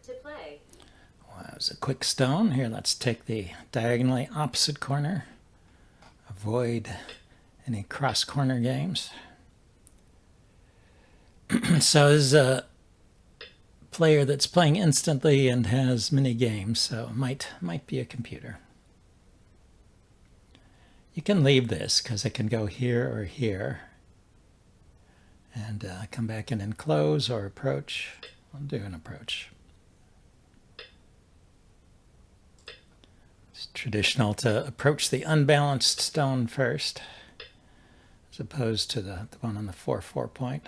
to play. Well, that was a quick stone. Here, let's take the diagonally opposite corner. Avoid any cross corner games. So this is a player that's playing instantly and has many games, so it might be a computer. You can leave this because it can go here or here. And come back in and close or approach. I'll do an approach. It's traditional to approach the unbalanced stone first, as opposed to the one on the 4-4 point.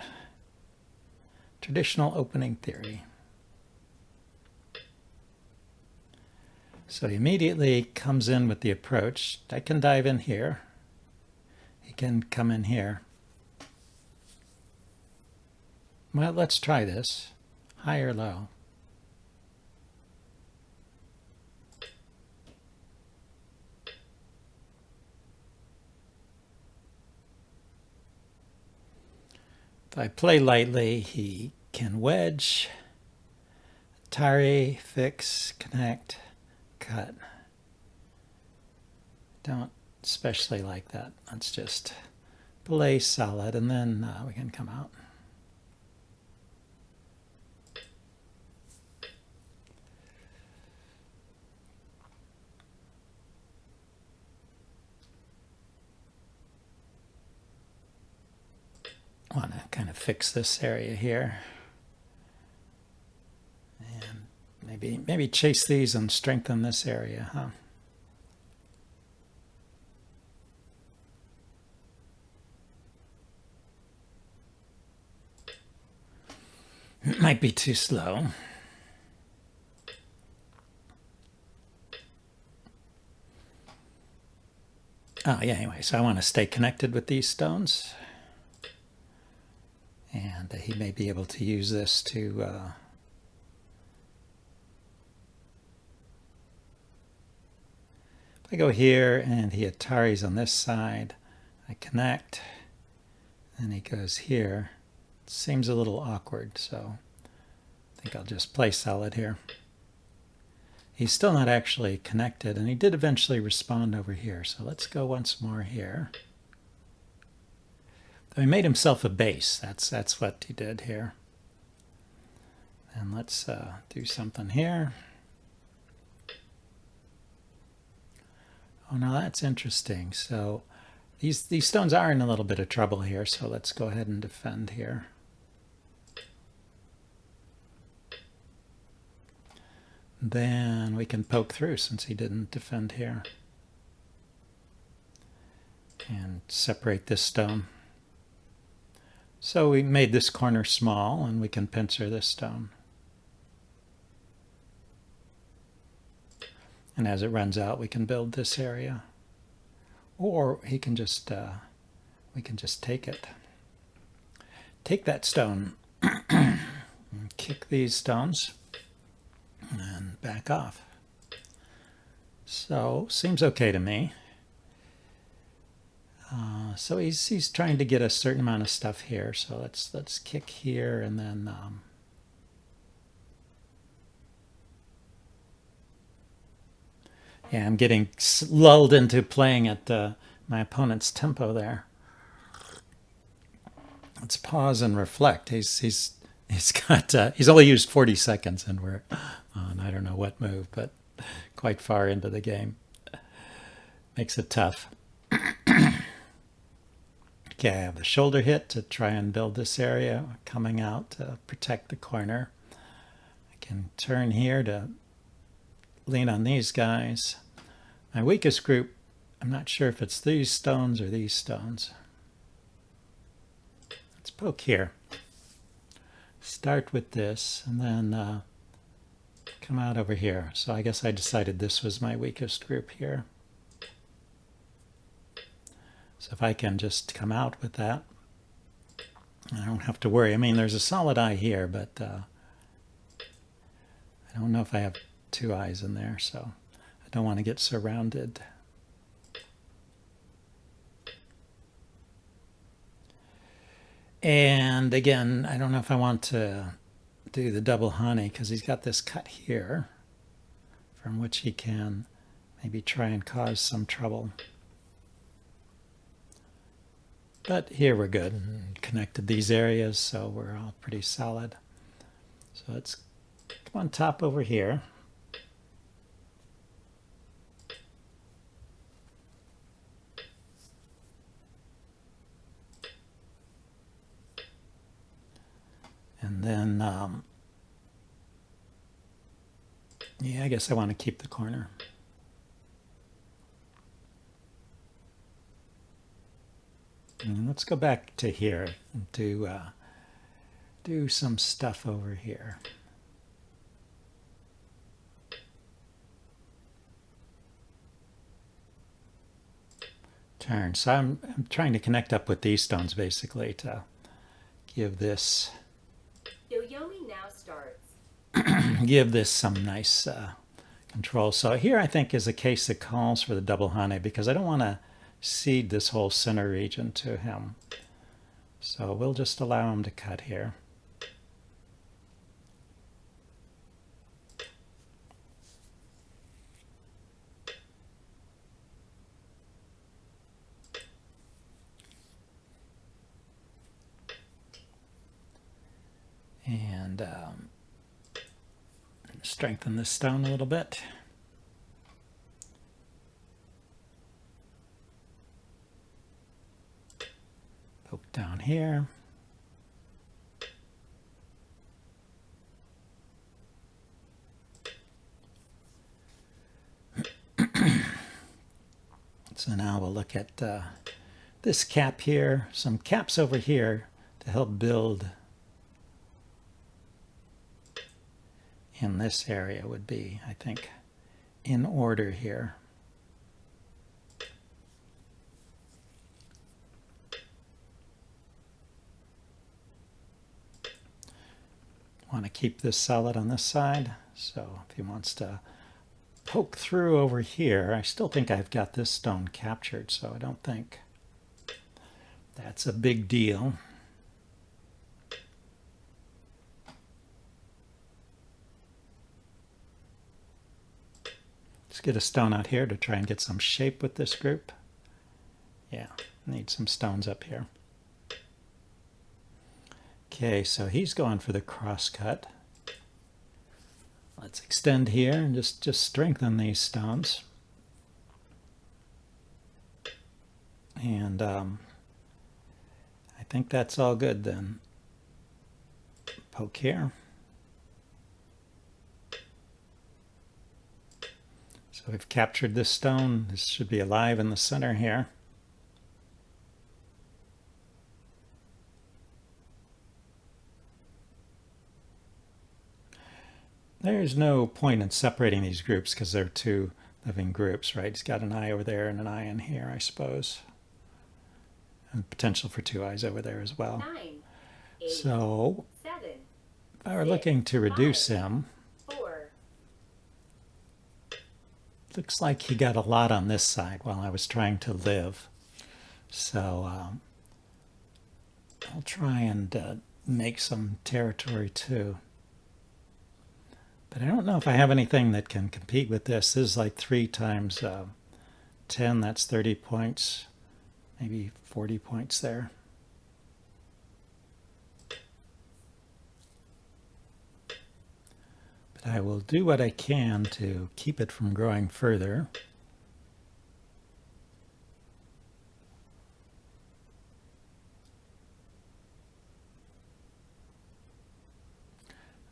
Traditional opening theory. So he immediately comes in with the approach. I can dive in here. He can come in here. Well, let's try this. High or low? If I play lightly, he can wedge, tare, fix, connect, cut. Don't especially like that. Let's just play solid and then we can come out. I want to kind of fix this area here. And maybe chase these and strengthen this area, huh? It might be too slow. Oh, yeah, anyway, so I want to stay connected with these stones. And he may be able to use this to if I go here and he Ataris on this side, I connect, and he goes here. It seems a little awkward, so I think I'll just play solid here. He's still not actually connected, and he did eventually respond over here, so let's go once more here. He made himself a base. That's what he did here. And let's do something here. Oh, now that's interesting. So these stones are in a little bit of trouble here, so let's go ahead and defend here. Then we can poke through since he didn't defend here. And separate this stone. So we made this corner small, and we can pincer this stone. And as it runs out, we can build this area. Or he can just, we can just take it. Take that stone, and kick these stones, and back off. So, seems okay to me. So he's trying to get a certain amount of stuff here. So let's kick here and then yeah, I'm getting lulled into playing at my opponent's tempo there. Let's pause and reflect. He's only used 40 seconds and we're on I don't know what move, but quite far into the game. Makes it tough. Okay, I have the shoulder hit to try and build this area, coming out to protect the corner. I can turn here to lean on these guys. My weakest group, I'm not sure if it's these stones or these stones. Let's poke here. Start with this and then come out over here. So I guess I decided this was my weakest group here. So if I can just come out with that, I don't have to worry. I mean, there's a solid eye here, but I don't know if I have two eyes in there, so I don't want to get surrounded. And again, I don't know if I want to do the double honey because he's got this cut here from which he can maybe try and cause some trouble. But here we're good. Connected these areas, so we're all pretty solid. So let's come on top over here. And then, yeah, I guess I want to keep the corner. And let's go back to here and do some stuff over here. Turn. So I'm trying to connect up with these stones basically to give this Yo-yomi now starts. give this some nice control. So here I think is a case that calls for the double hane because I don't want to cede this whole center region to him. So we'll just allow him to cut here. And strengthen this stone a little bit. Poke down here. So now we'll look at this cap here, some caps over here to help build in this area would be, I think, in order here. Want to keep this solid on this side, so if he wants to poke through over here, I still think I've got this stone captured, so I don't think that's a big deal. Let's get a stone out here to try and get some shape with this group. Yeah, need some stones up here. Okay, so he's going for the cross cut. Let's extend here and just strengthen these stones. And I think that's all good then. Poke here. So we've captured this stone. This should be alive in the center here. There's no point in separating these groups because they're two living groups, right? He's got an eye over there and an eye in here, I suppose. And potential for two eyes over there as well. 9, 8, so 7, if I were looking to reduce 5, him, 4. looks like he got a lot on this side while I was trying to live. So I'll try and make some territory too. But I don't know if I have anything that can compete with this. This is like 3 times 10, that's 30 points, maybe 40 points there. But I will do what I can to keep it from growing further.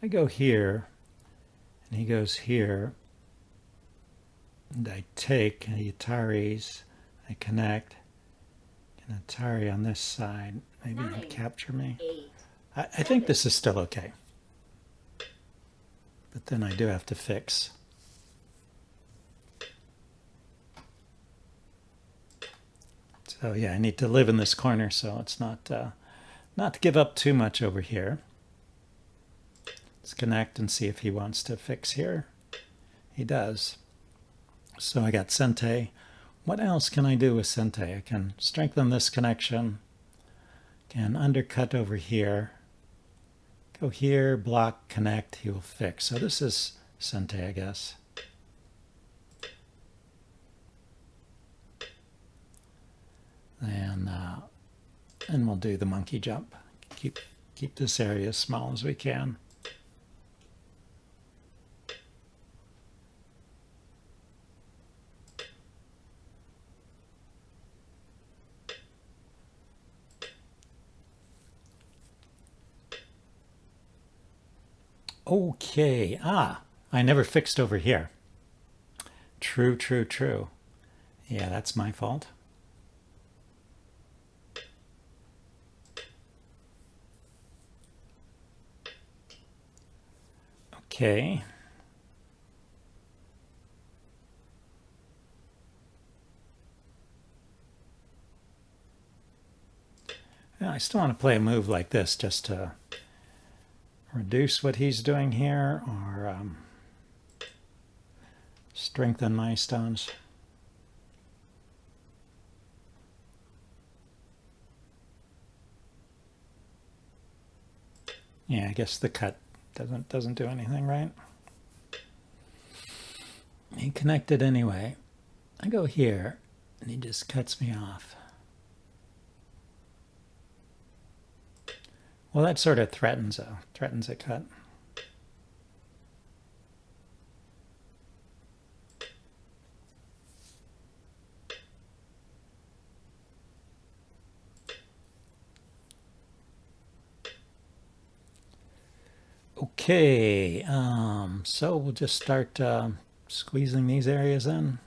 I go here. And he goes here, and I take the Ataris, I connect, and Atari on this side, maybe he'll capture me. 8, I think this is still okay. But then I do have to fix. So yeah, I need to live in this corner, so it's not to give up too much over here. Let's connect and see if he wants to fix here. He does. So I got Sente. What else can I do with Sente? I can strengthen this connection, can undercut over here, Go here, block, connect, he will fix. So this is Sente, I guess. And we'll do the monkey jump. Keep this area as small as we can. Okay, I never fixed over here. True, true, true. Yeah, that's my fault. Okay. Yeah, I still want to play a move like this just to reduce what he's doing here or strengthen my stones. Yeah, I guess the cut doesn't do anything, right? He connected anyway. I go here and he just cuts me off. Well, that sort of threatens a cut. Okay, so we'll just start squeezing these areas in.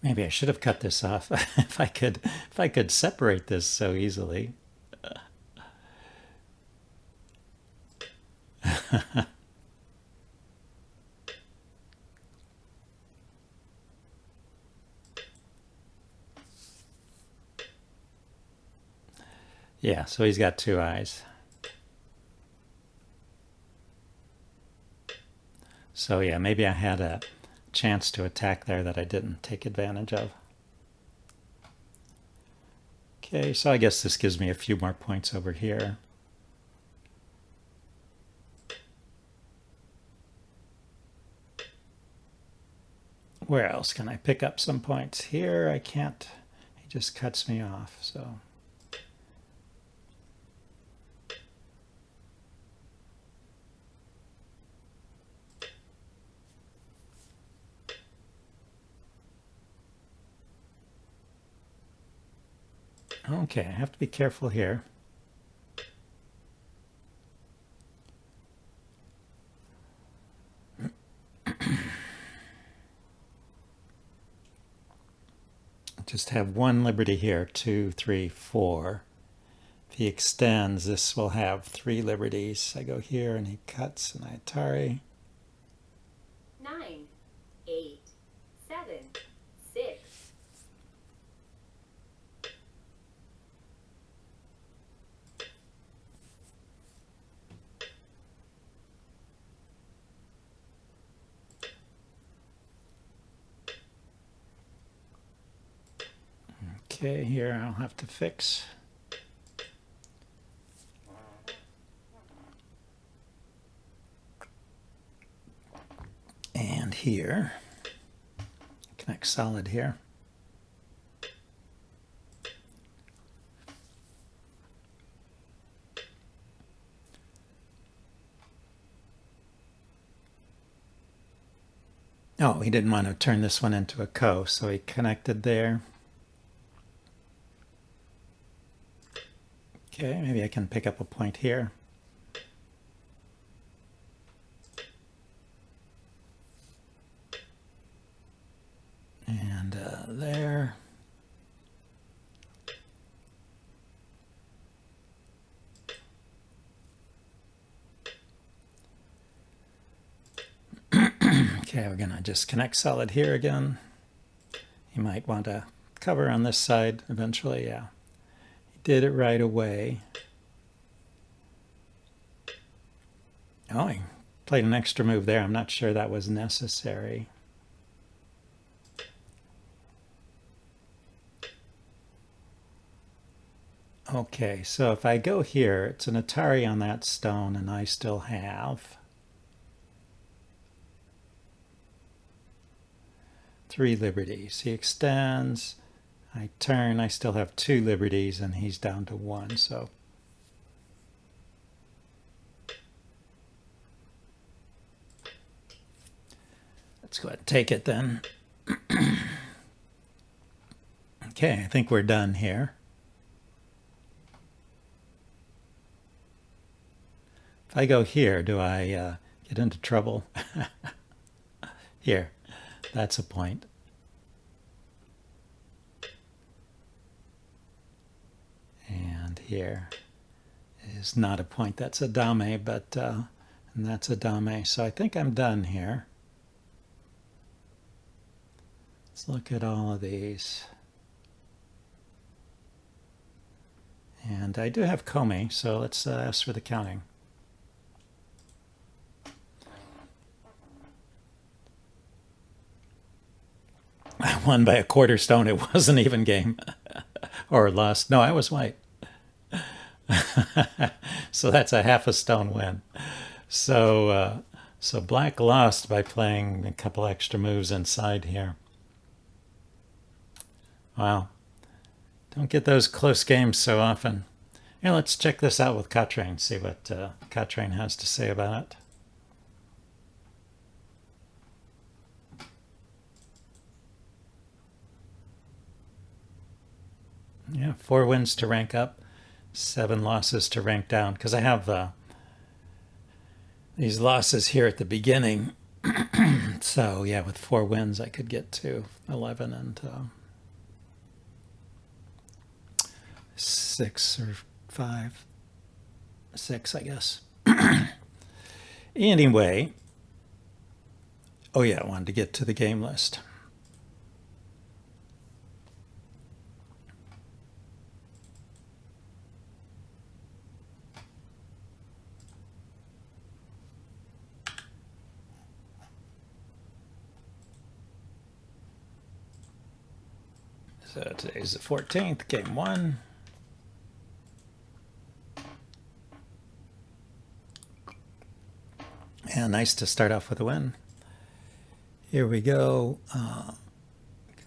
Maybe I should have cut this off if I could separate this so easily. Yeah, so he's got two eyes. So yeah, maybe I had a chance to attack there that I didn't take advantage of. Okay, so I guess this gives me a few more points over here. Where else can I pick up some points? Here I can't. He just cuts me off, so. Okay, I have to be careful here. Just have one liberty here, 2, 3, 4. If he extends, this will have 3 liberties. I go here and he cuts and I Atari. 9, 8, 7, 6. Okay, here I'll have to fix. And here, connect solid here. Oh, he didn't want to turn this one into a ko, so he connected there. Okay, maybe I can pick up a point here. And there. Okay, we're going to just connect solid here again. You might want to cover on this side eventually, yeah. He did it right away. Oh, he played an extra move there. I'm not sure that was necessary. Okay, so if I go here, it's an Atari on that stone, and I still have 3 liberties. He extends, I turn, I still have 2 liberties, and he's down to 1, so. Let's go ahead and take it then. Okay, I think we're done here. If I go here, do I get into trouble? Here, that's a point. And here is not a point. That's a dame, but and that's a dame. So I think I'm done here. Let's look at all of these. And I do have Comey, so let's ask for the counting. I won by a quarter stone. It was an even game. Or lost. No, I was white. So that's a half a stone win. So so black lost by playing a couple extra moves inside here. Wow. Don't get those close games so often. Here, let's check this out with Katrain, see what Katrain has to say about it. Yeah, 4 wins to rank up, 7 losses to rank down. Because I have these losses here at the beginning. So yeah, with 4 wins, I could get to 11 and 6 or 5, 6, I guess. Anyway, oh yeah, I wanted to get to the game list. So today's the 14th, game 1. And nice to start off with a win. Here we go.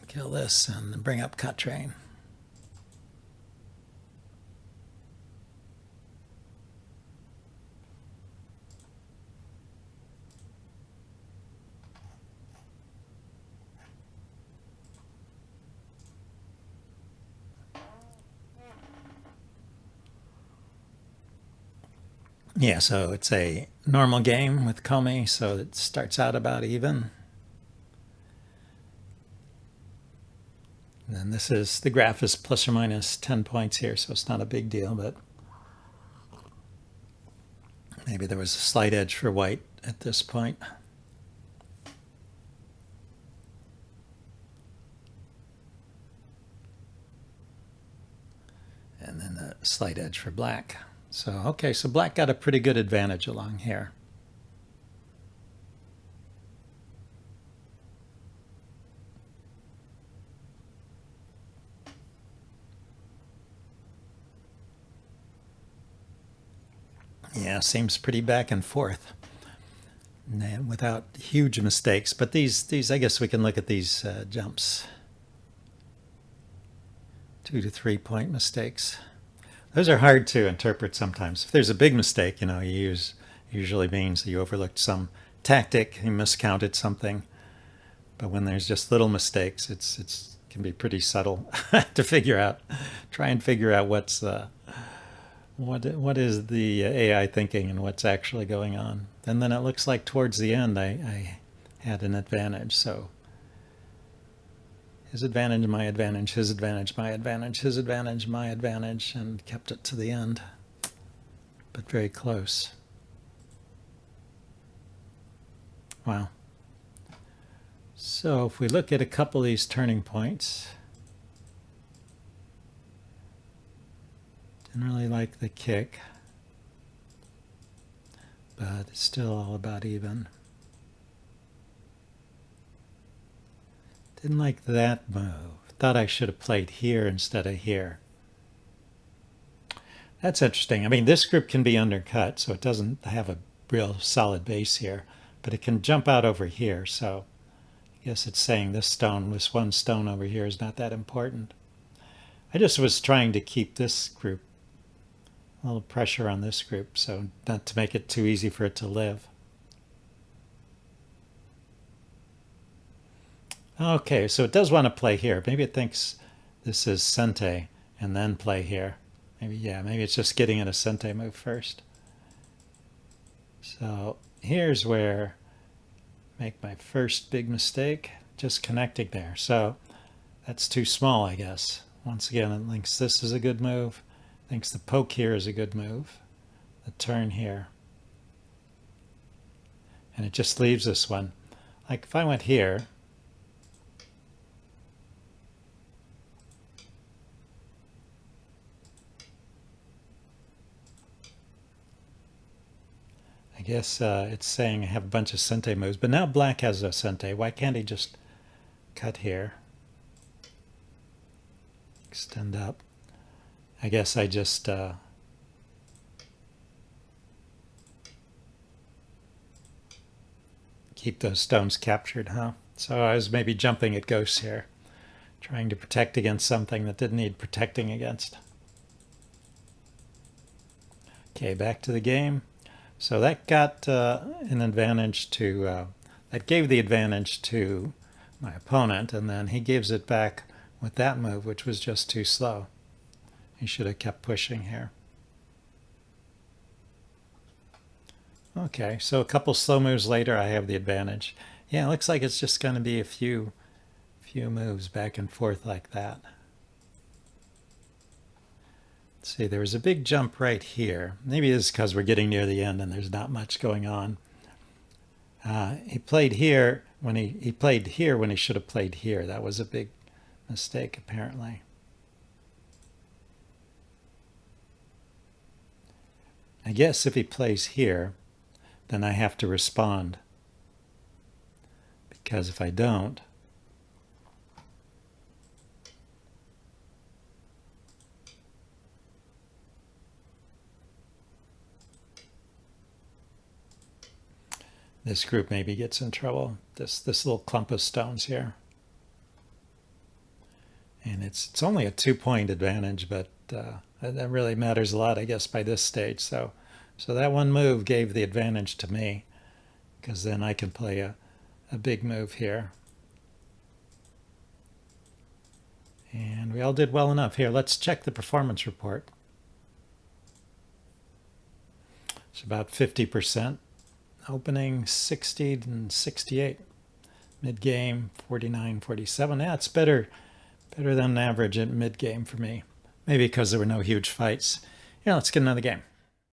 Kill this and bring up Katrain. Yeah, so it's a normal game with Comey, so it starts out about even. And then this is, the graph is plus or minus 10 points here, so it's not a big deal, but maybe there was a slight edge for white at this point. And then a slight edge for black. So, okay, so black got a pretty good advantage along here. Yeah, seems pretty back and forth without huge mistakes. But these I guess we can look at these jumps. 2 to 3 point mistakes. Those are hard to interpret sometimes. If there's a big mistake, you know, usually means that you overlooked some tactic, you miscounted something. But when there's just little mistakes, it's can be pretty subtle to figure out. Try and figure out what is the AI thinking and what's actually going on. And then it looks like towards the end I had an advantage. So his advantage, my advantage, his advantage, my advantage, his advantage, my advantage, and kept it to the end. But very close. Wow. So if we look at a couple of these turning points, didn't really like the kick, but it's still all about even. Didn't like that move. Thought I should have played here instead of here. That's interesting. I mean, this group can be undercut, so it doesn't have a real solid base here, but it can jump out over here, so I guess it's saying this one stone over here is not that important. I just was trying to keep this group, a little pressure on this group, so not to make it too easy for it to live. Okay, so it does want to play here. Maybe it thinks this is Sente and then play here. Maybe it's just getting in a Sente move first. So here's where I make my first big mistake, just connecting there. So that's too small, I guess. Once again, it thinks this is a good move, thinks the poke here is a good move, the turn here. And it just leaves this one. Like if I went here, I guess it's saying I have a bunch of Sente moves, but now black has a Sente. Why can't he just cut here? Extend up. I guess I just keep those stones captured, huh? So I was maybe jumping at ghosts here, trying to protect against something that didn't need protecting against. Okay, back to the game. So that got an advantage to, that gave the advantage to my opponent, and then he gives it back with that move, which was just too slow. He should have kept pushing here. Okay, so a couple slow moves later, I have the advantage. Yeah, it looks like it's just going to be a few moves back and forth like that. See, there was a big jump right here. Maybe it's because we're getting near the end and there's not much going on. He played here when he played here when he should have played here. That was a big mistake, apparently. I guess if he plays here, then I have to respond. Because if I don't, this group maybe gets in trouble. This little clump of stones here. And it's only a 2-point advantage, but that really matters a lot, I guess, by this stage. So that one move gave the advantage to me, because then I can play a big move here. And we all did well enough. Here, let's check the performance report. It's about 50%. Opening 60 and 68. Mid-game 49, 47. Yeah, it's better than average at mid-game for me. Maybe because there were no huge fights. Yeah, let's get another game.